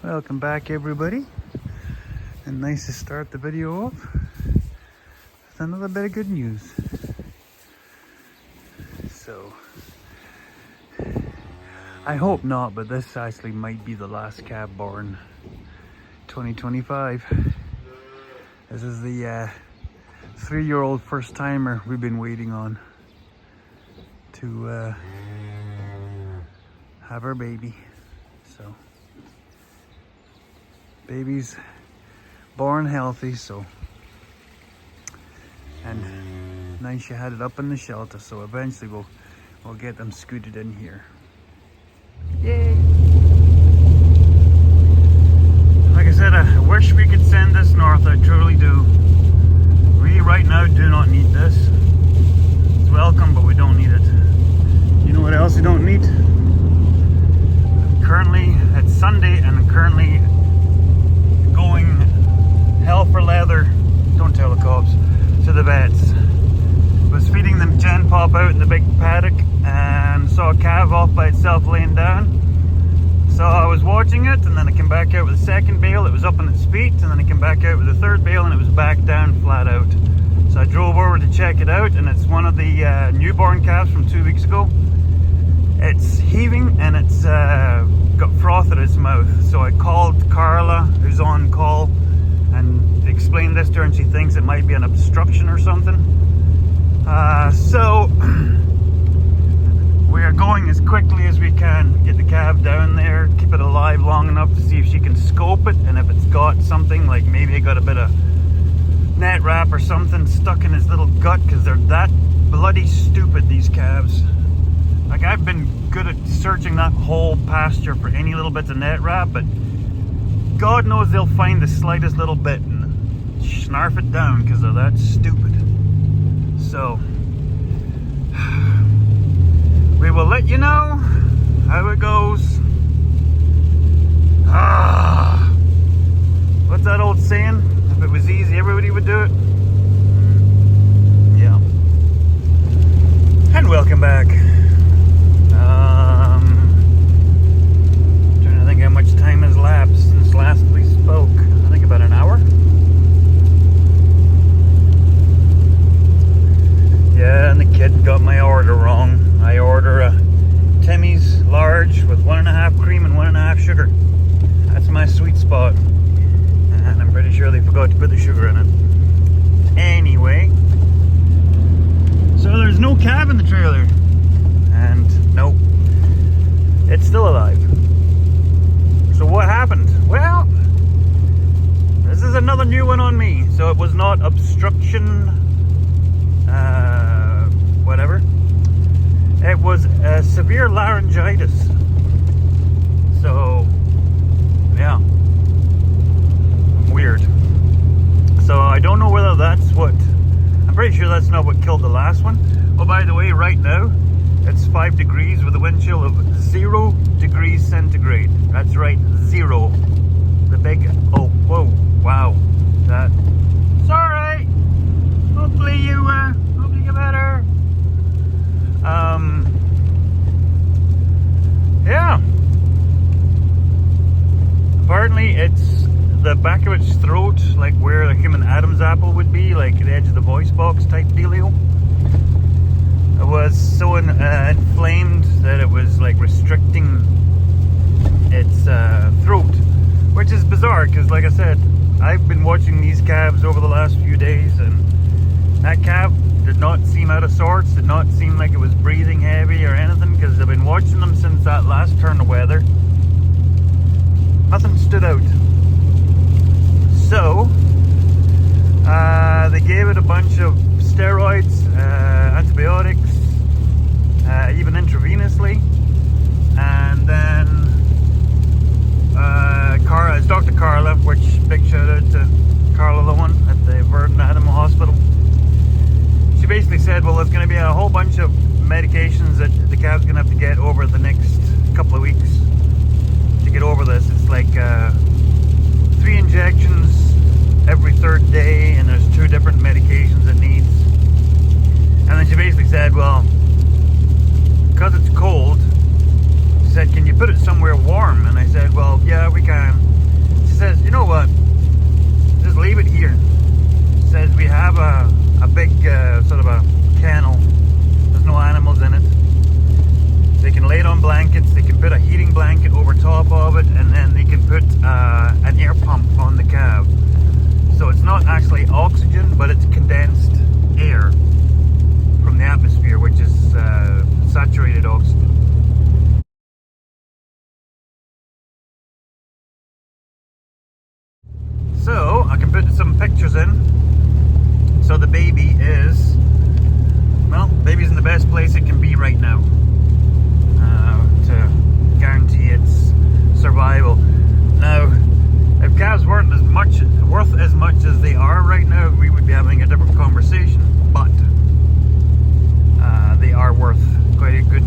Welcome back, everybody, and nice to start the video off with another bit of good news. So I hope not, but this actually might be the last cab born 2025. This is the 3-year-old first timer we've been waiting on to have our baby. So baby's born healthy, so, and nice you had it up in the shelter, so eventually we'll get them scooted in here. Yay! Like I said, I wish we could send this north. I truly do. We right now do not need this. It's welcome, but we don't need it. You know what else we don't need? Currently, it's Sunday, and I'm currently going hell for leather, don't tell the cops, to the vets. Was feeding them Gen Pop out in the big paddock and saw a calf off by itself laying down. So I was watching it, and then I came back out with a second bale. It was up on its feet, and then I came back out with a third bale, and it was back down flat out. So I drove over to check it out, and it's one of the newborn calves from 2 weeks ago. It's heaving, and it's got froth at its mouth. So I called Carla, who's on call, and explained this to her, and she thinks it might be an obstruction or something. So we are going as quickly as we can, get the calf down there, keep it alive long enough to see if she can scope it, and if it's got something, like maybe it got a bit of net wrap or something stuck in his little gut, because they're that bloody stupid, these calves. Like, I've been good at searching that whole pasture for any little bits of net wrap, but God knows they'll find the slightest little bit and snarf it down because they're that stupid. So we will let you know how it goes. What's that old saying? If it was easy, everybody would do it. Yeah. And welcome back. Trying to think how much time has lapsed since last we spoke. I think about an hour. Yeah, and the kid got my order wrong. I order a Timmy's large with 1.5 cream and 1.5 sugar. That's my sweet spot. And I'm pretty sure they forgot to put the sugar in it. Anyway, so there's no cab in the trailer. And nope, it's still alive. So what happened? Well, this is another new one on me. So it was not obstruction, whatever. It was a severe laryngitis. So, yeah, weird. So I don't know whether that's what, I'm pretty sure that's not what killed the last one. Oh, by the way, right now, it's 5 degrees with a wind chill of 0 degrees centigrade. That's right, 0. The big, oh, whoa, wow. That, sorry. Hopefully you get better. Yeah. Apparently it's the back of its throat, like where a human Adam's apple would be, like the edge of the voice box type dealio. It was so inflamed that it was like restricting its throat, which is bizarre because, like I said, I've been watching these calves over the last few days, and that calf did not seem out of sorts, did not seem like it was breathing heavy or anything, because I've been watching them since that last turn of weather. Nothing stood out. So they gave it a bunch of steroids, antibiotics, even intravenously, and then it's Dr. Carla, which big shout out to Carla Lowen at the Verdun Animal Hospital. She basically said, well, there's going to be a whole bunch of medications that the calf's going to have to get over the next couple of weeks to get over this. It's like 3 injections every 3rd day, and there's 2 different medications it needs. And then she basically said, well, because it's cold, she said, can you put it somewhere warm? And I said, well, yeah, we can.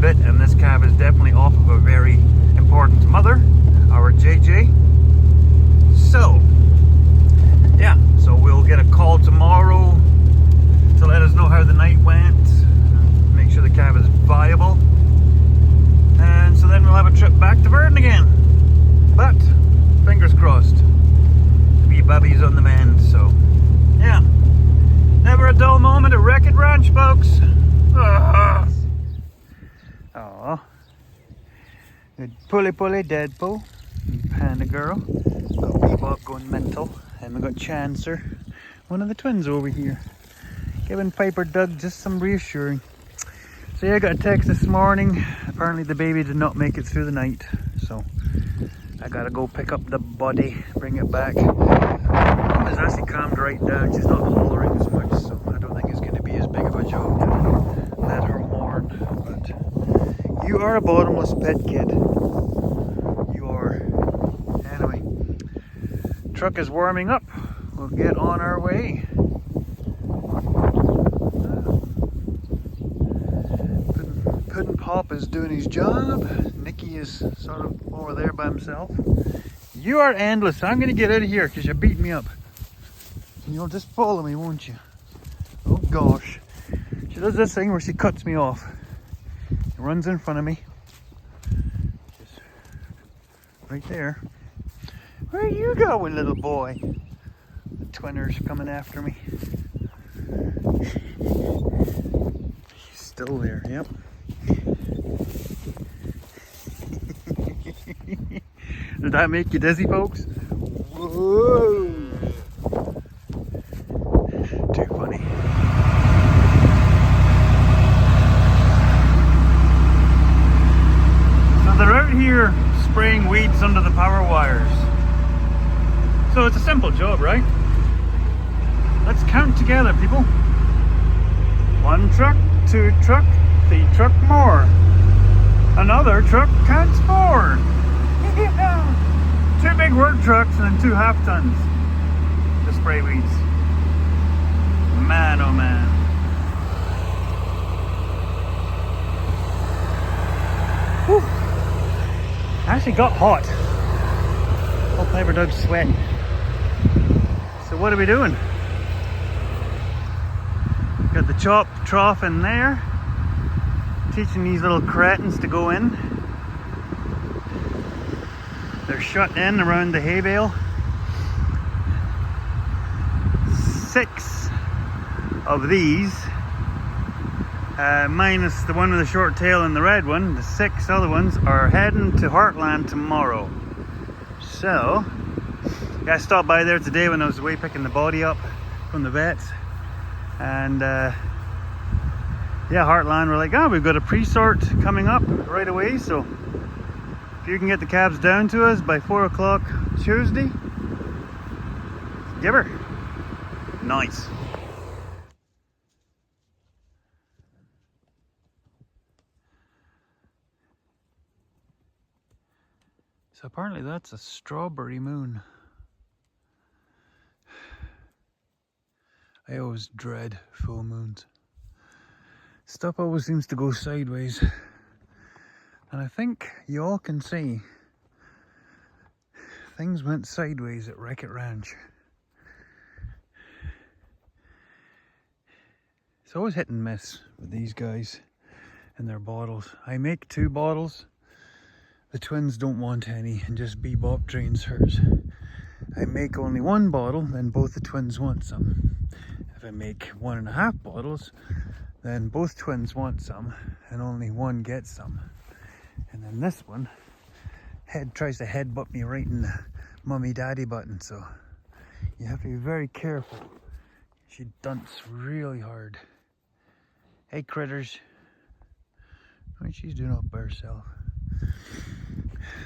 bit, and this calf is definitely off of a very important mother, our JJ. So, yeah, so we'll get a call tomorrow to let us know how the night went, make sure the calf is viable, and so then we'll have a trip back to Verdon again. But, fingers crossed, wee bubby's on the mend, so, yeah. Never a dull moment at Wreck-It Ranch, folks. Aww. Good pulley Deadpool. Panda girl. Got Bebop going mental. And we got Chancer, one of the twins over here. Giving Piper Doug just some reassuring. So yeah, I got a text this morning. Apparently the baby did not make it through the night. So I gotta go pick up the body, bring it back. It's actually calmed right down. She's not hollering as much, so I don't think it's going to be as big of a job to let her mourn. But you are a bottomless pet, kid. You are. Anyway, truck is warming up. We'll get on our way. Puddin' Pop is doing his job. Nicky is sort of over there by himself. You are endless. I'm going to get out of here because you beat me up. And you'll just follow me, won't you? Oh gosh. She does this thing where she cuts me off. She runs in front of me. Just right there. Where are you going, little boy? The twinner's coming after me. He's still there, yep. Did that make you dizzy, folks? Whoa! Too funny. So they're out here spraying weeds under the power wires. So it's a simple job, right? Let's count together, people. 1 truck, 2 truck, 3 truck more. Another truck counts 4. 2 big work trucks and then 2 half tons to spray weeds. Man, oh man. Whew. Actually got hot. Whole Piper Doug's sweating. So what are we doing? Got the chop trough in there. Teaching these little cretins to go in. They're shut in around the hay bale. 6 of these, minus the one with the short tail and the red one, the 6 other ones are heading to Heartland tomorrow. So, I stopped by there today when I was away picking the body up from the vets. And yeah, Heartland were like, oh, we've got a pre-sort coming up right away, so if you can get the calves down to us by 4 o'clock Tuesday, give her. Nice. So apparently that's a strawberry moon. I always dread full moons. Stuff always seems to go sideways. And I think you all can see things went sideways at Wreck-It Ranch. It's always hit and miss with these guys and their bottles. I make 2 bottles. The twins don't want any and just Bebop drains hers. I make only 1 bottle, then both the twins want some. If I make 1.5 bottles, then both twins want some and only one gets some. And then this one tries to headbutt me right in the mummy daddy button, so you have to be very careful. She dunts really hard. Hey critters. I mean, she's doing all by herself.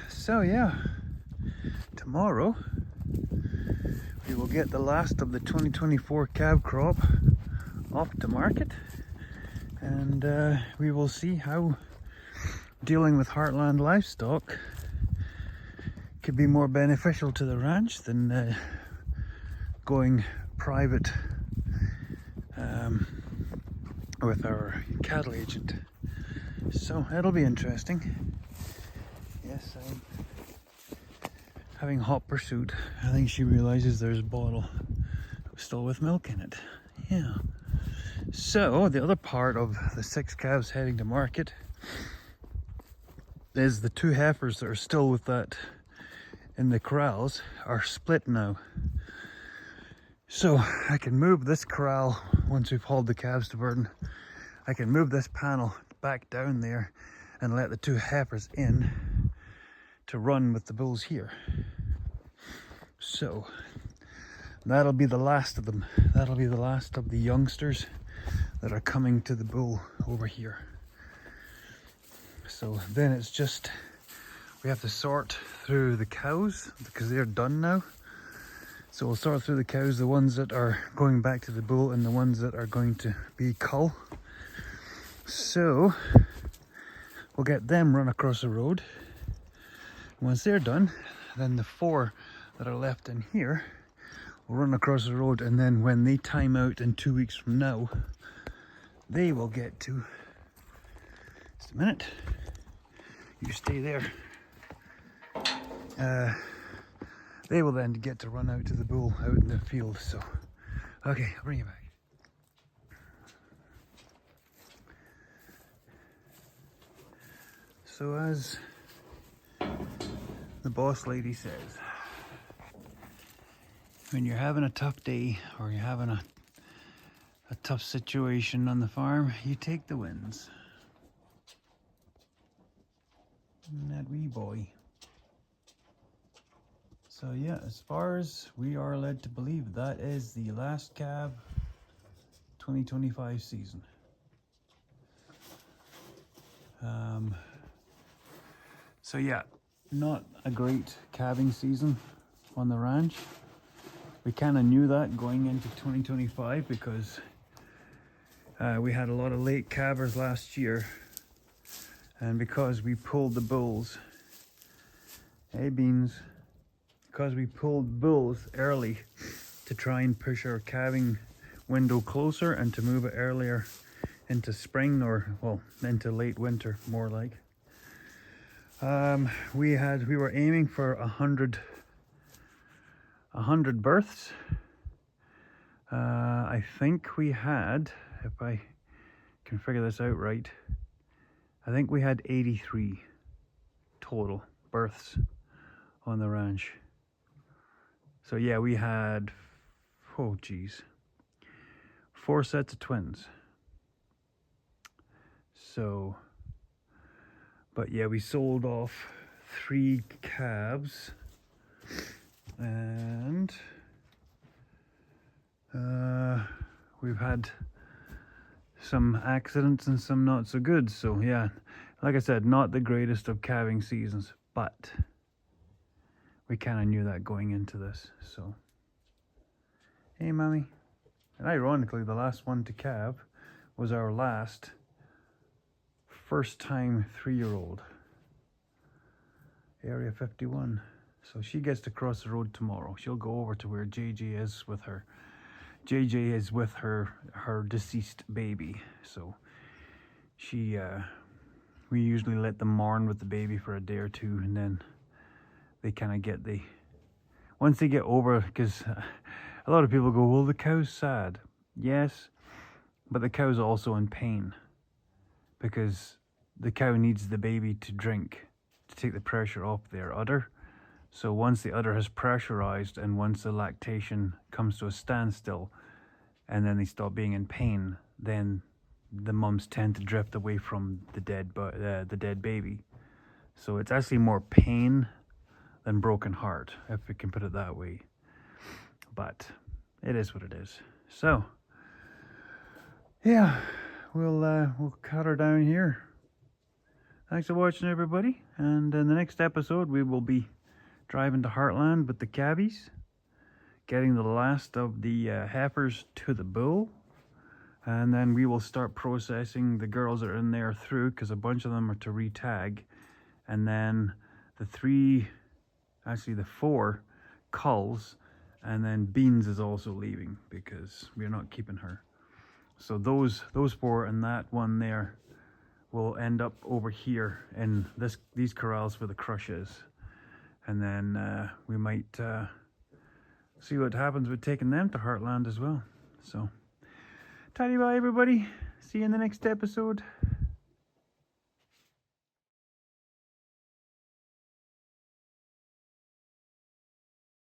So yeah, tomorrow we will get the last of the 2024 calf crop off to market, and we will see how dealing with Heartland livestock could be more beneficial to the ranch than going private with our cattle agent. So it'll be interesting. Yes, I'm having hot pursuit. I think she realizes there's a bottle still with milk in it. Yeah. So the other part of the 6 calves heading to market is the 2 heifers that are still with that in the corrals are split now. So I can move this corral once we've hauled the calves to Burton. I can move this panel back down there and let the 2 heifers in to run with the bulls here. So that'll be the last of them. That'll be the last of the youngsters that are coming to the bull over here. So then it's just, we have to sort through the cows because they're done now. So we'll sort through the cows, the ones that are going back to the bull and the ones that are going to be cull. So we'll get them run across the road. Once they're done, then the 4 that are left in here will run across the road, and then when they time out in 2 weeks from now, they will get to, just a minute, you stay there. They will then get to run out to the bull out in the field. So, okay, I'll bring you back. So as the boss lady says, when you're having a tough day or you're having a tough situation on the farm, you take the wins. And that wee boy. So yeah, as far as we are led to believe, that is the last calf 2025 season. So yeah, not a great calving season on the ranch. We kind of knew that going into 2025 because we had a lot of late calvers last year, and because we pulled the bulls, hey Beans, because we pulled bulls early to try and push our calving window closer and to move it earlier into spring, or well, into late winter more like. We were aiming for 100 births. I think we had, if I can figure this out right, I think we had 83 total births on the ranch. So yeah, we had, 4 sets of twins. So, but yeah, we sold off 3 calves, and we've had some accidents and some not so good. So yeah, like I said, not the greatest of calving seasons, but we kind of knew that going into this. So hey mommy. And ironically, the last one to calve was our last first time 3-year-old, Area 51. So she gets to cross the road tomorrow. She'll go over to where JJ is with her. JJ is with her deceased baby. So she, we usually let them mourn with the baby for a day or two, and then they kind of get once they get over, because a lot of people go, well, the cow's sad. Yes, but the cow's also in pain because the cow needs the baby to drink to take the pressure off their udder. So once the udder has pressurized and once the lactation comes to a standstill and then they stop being in pain, then the mums tend to drift away from the dead baby. So it's actually more pain than broken heart, if we can put it that way. But it is what it is. So yeah, we'll cut her down here. Thanks for watching, everybody, and in the next episode we will be driving to Heartland with the cabbies, getting the last of the heifers to the bull, and then we will start processing the girls that are in there through, because a bunch of them are to re-tag, and then the 4 culls, and then Beans is also leaving because we're not keeping her. So those 4 and that one there will end up over here in these corrals where the crush is. And then we might see what happens with taking them to Heartland as well. So, tidy bye everybody. See you in the next episode.